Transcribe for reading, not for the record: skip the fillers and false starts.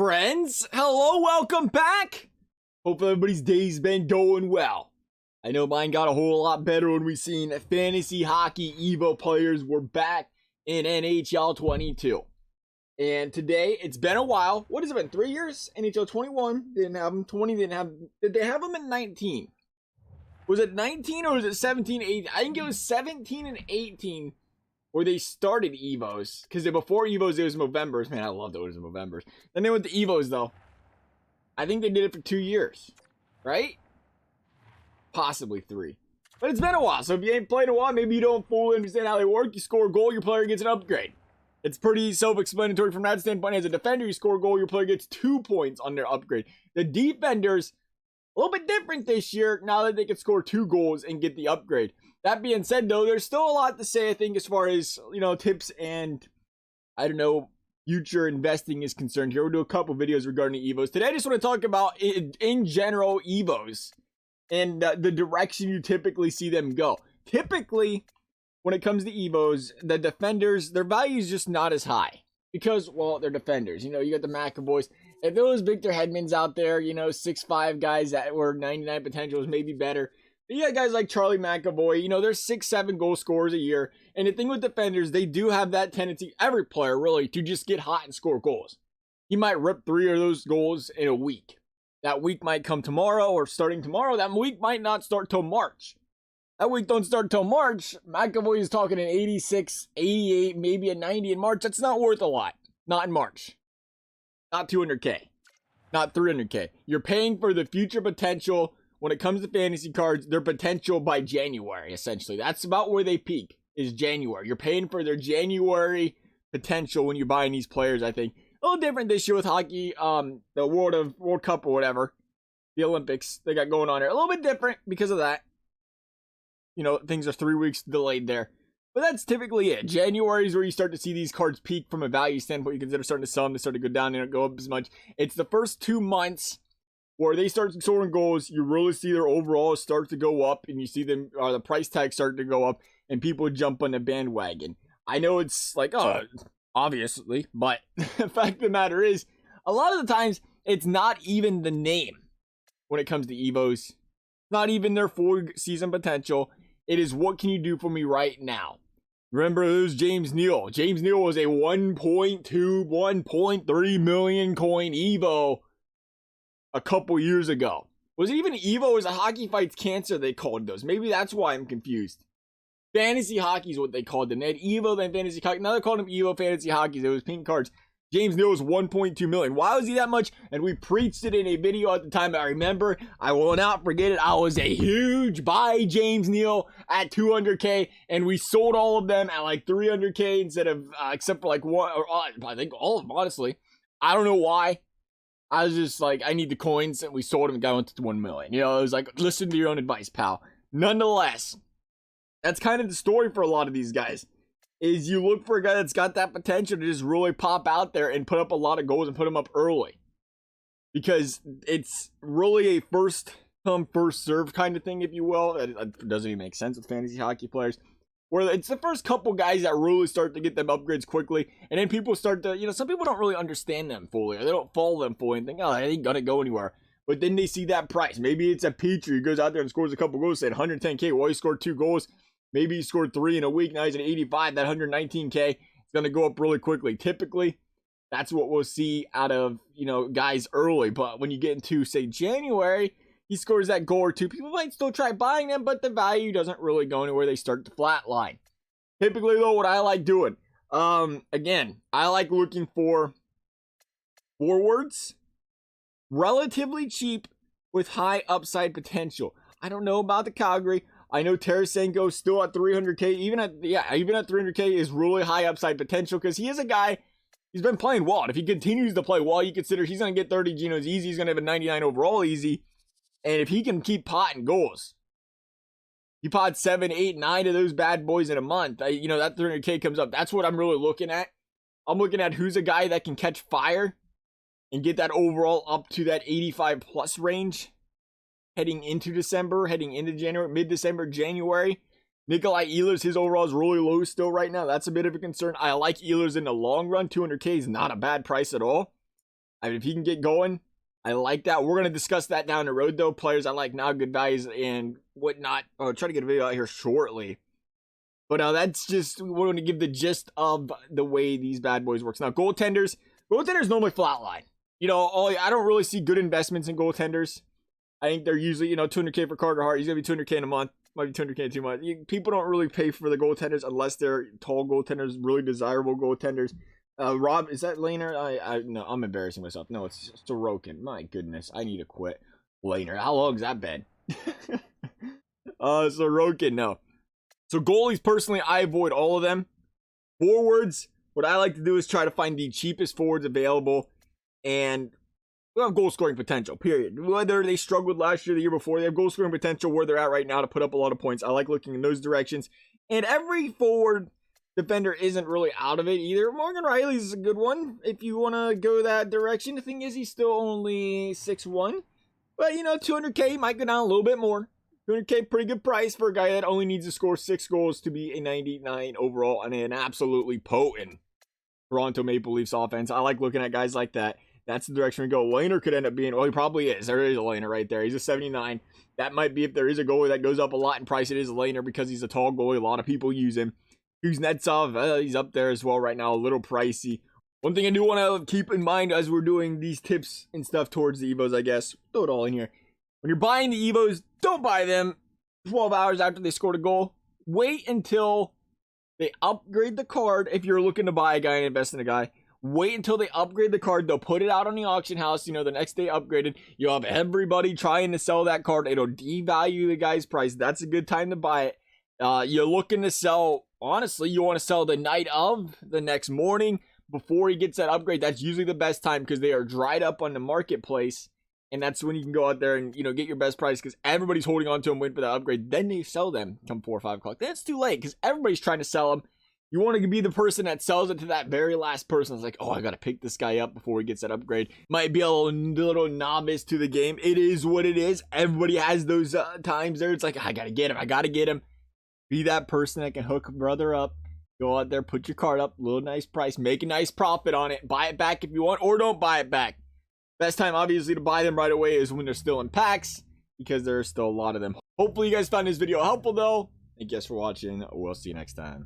friends. Hello, welcome back. Hope everybody's day's been going well. I know mine got a whole lot better when we seen fantasy hockey Evo players were back in NHL 22. And today, it's been a while. What has it been? 3 years? NHL 21 didn't have them. 20 didn't have them. Did they have them in 19? Was it 19 or was it 17, 18? I think it was 17 and 18 where they started Evos. Because before Evos, it was Movembers. Man, I love that it was Movembers. Then they went to Evos, though. I think they did it for 2 years. Right? Possibly 3. But it's been a while. So if you ain't played in a while, maybe you don't fully understand how they work. You score a goal, your player gets an upgrade. It's pretty self-explanatory from that standpoint. As a defender, you score a goal, your player gets 2 points on their upgrade. The defenders, a little bit different this year now that they can score 2 goals and get the upgrade. That being said, though, there's still a lot to say, I think, as far as, tips and, future investing is concerned here. We'll do a couple videos regarding Evos. Today, I just want to talk about, in general, Evos and the direction you typically see them go. Typically, when it comes to Evos, the defenders, their value is just not as high. Because, well, they're defenders. You got the McAvoys. If there was Victor Hedmans out there, 6'5" guys that were 99 potentials, maybe better. But you got guys like Charlie McAvoy, they're 6-7 goal scorers a year. And the thing with defenders, they do have that tendency, every player really, to just get hot and score goals. He might rip 3 of those goals in a week. That week might come tomorrow or starting tomorrow. That week might not start till March. That week don't start till March. McAvoy is talking an 86, 88, maybe a 90 in March. That's not worth a lot. Not in March. Not 200K. Not 300K. You're paying for the future potential when it comes to fantasy cards, their potential by January, essentially. That's about where they peak, is January. You're paying for their January potential when you're buying these players, I think. A little different this year with hockey, the World Cup or whatever. The Olympics they got going on here. A little bit different because of that. Things are 3 weeks delayed there. But that's typically it. January is where you start to see these cards peak from a value standpoint. You consider starting to sell them, they start to go down and don't go up as much. It's the first 2 months where they start scoring goals. You really see their overall start to go up, and you see them, the price tag start to go up, and people jump on the bandwagon. I know it's like, obviously, but the fact of the matter is, a lot of the times, it's not even the name when it comes to Evos. Not even their full season potential. It is, what can you do for me right now? Remember, it was James Neal. James Neal was a 1.2, 1.3 million coin Evo a couple years ago. Was it even Evo? Or was it Hockey Fights Cancer they called those? Maybe that's why I'm confused. Fantasy hockey is what they called them. They had Evo, then fantasy hockey. Now they called them Evo Fantasy Hockey. It was pink cards. James Neal was 1.2 million. Why was he that much? And we preached it in a video at the time. I remember. I will not forget it. I was a huge buy James Neal at 200K, and we sold all of them at like 300K instead of, except for like one, or I think all of them, honestly. I don't know why. I was just like, I need the coins, and we sold them and got to 1 million. It was like, listen to your own advice, pal. Nonetheless, that's kind of the story for a lot of these guys. Is you look for a guy that's got that potential to just really pop out there and put up a lot of goals and put them up early. Because it's really a first come, first serve kind of thing, if you will. It doesn't even make sense with fantasy hockey players. Where it's the first couple guys that really start to get them upgrades quickly. And then people start to, some people don't really understand them fully. Or they don't follow them fully and think, oh, they ain't gonna go anywhere. But then they see that price. Maybe it's a Petrie who goes out there and scores a couple goals, say 110K. Well, he scored 2 goals. Maybe he scored 3 in a week. Now he's at 85. That 119K is going to go up really quickly. Typically, that's what we'll see out of, guys early. But when you get into, say, January, he scores that goal or 2. People might still try buying them, but the value doesn't really go anywhere. They start to flatline. Typically, though, what I like doing, again, I like looking for forwards, relatively cheap with high upside potential. I don't know about the Calgary. I know Tarasenko still at 300K. Even at 300K is really high upside potential because he is a guy, he's been playing well. And if he continues to play well, you consider he's going to get 30 Genos easy. He's going to have a 99 overall easy. And if he can keep potting goals, he pot 7, 8, 9 of those bad boys in a month. That 300K comes up. That's what I'm really looking at. I'm looking at who's a guy that can catch fire and get that overall up to that 85 plus range. Heading into December, heading into January, mid-December, January. Nikolai Ehlers, his overall is really low still right now. That's a bit of a concern. I like Ehlers in the long run. 200K is not a bad price at all. I mean, if he can get going, I like that. We're going to discuss that down the road, though. Players I like now, good values and whatnot. I'll try to get a video out here shortly. But that's just, we want to give the gist of the way these bad boys works. Now, goaltenders normally flatline. You know, I don't really see good investments in goaltenders. I think they're usually, you know, 200K for Carter Hart. He's going to be 200K in a month. Might be 200K too much. People don't really pay for the goaltenders unless they're tall goaltenders, really desirable goaltenders. Rob, is that Lehner? No, I'm embarrassing myself. No, it's Sorokin. My goodness, I need to quit. Lehner, how long has that been? Sorokin, no. So goalies, personally, I avoid all of them. Forwards, what I like to do is try to find the cheapest forwards available and we have goal scoring potential, period. Whether they struggled last year, the year before, they have goal scoring potential where they're at right now to put up a lot of points. I like looking in those directions. And every forward defender isn't really out of it either. Morgan Riley's a good one if you want to go that direction. The thing is, he's still only 6'1". But, you know, 200K might go down a little bit more. 200K, pretty good price for a guy that only needs to score 6 goals to be a 99 overall and an absolutely potent Toronto Maple Leafs offense. I like looking at guys like that. That's the direction we go. Lehner could end up being, well, he probably is. There is a Lehner right there. He's a 79. That might be, if there is a goalie that goes up a lot in price, it is Lehner because he's a tall goalie. A lot of people use him. Kuznetsov, he's up there as well right now, a little pricey. One thing I do want to keep in mind as we're doing these tips and stuff towards the evos, I guess, throw it all in here. When you're buying the evos, don't buy them 12 hours after they scored a goal. Wait until they upgrade the card if you're looking to buy a guy and invest in a guy. Wait until they upgrade the card. They'll put it out on the auction house. You know, the next day upgraded. You'll have everybody trying to sell that card. It'll devalue the guy's price. That's a good time to buy it. You're looking to sell, honestly, you want to sell the night of, the next morning, before he gets that upgrade. That's usually the best time because they are dried up on the marketplace. And that's when you can go out there and, you know, get your best price because everybody's holding on to them, waiting for that upgrade. Then they sell them come 4 or 5 o'clock. Then it's too late because everybody's trying to sell them. You want to be the person that sells it to that very last person. It's like, oh, I got to pick this guy up before he gets that upgrade. Might be a little novice to the game. It is what it is. Everybody has those times there. It's like, I got to get him. I got to get him. Be that person that can hook a brother up. Go out there, put your card up, little nice price, make a nice profit on it. Buy it back if you want, or don't buy it back. Best time, obviously, to buy them right away is when they're still in packs, because there are still a lot of them. Hopefully, you guys found this video helpful, though. Thank you guys for watching. We'll see you next time.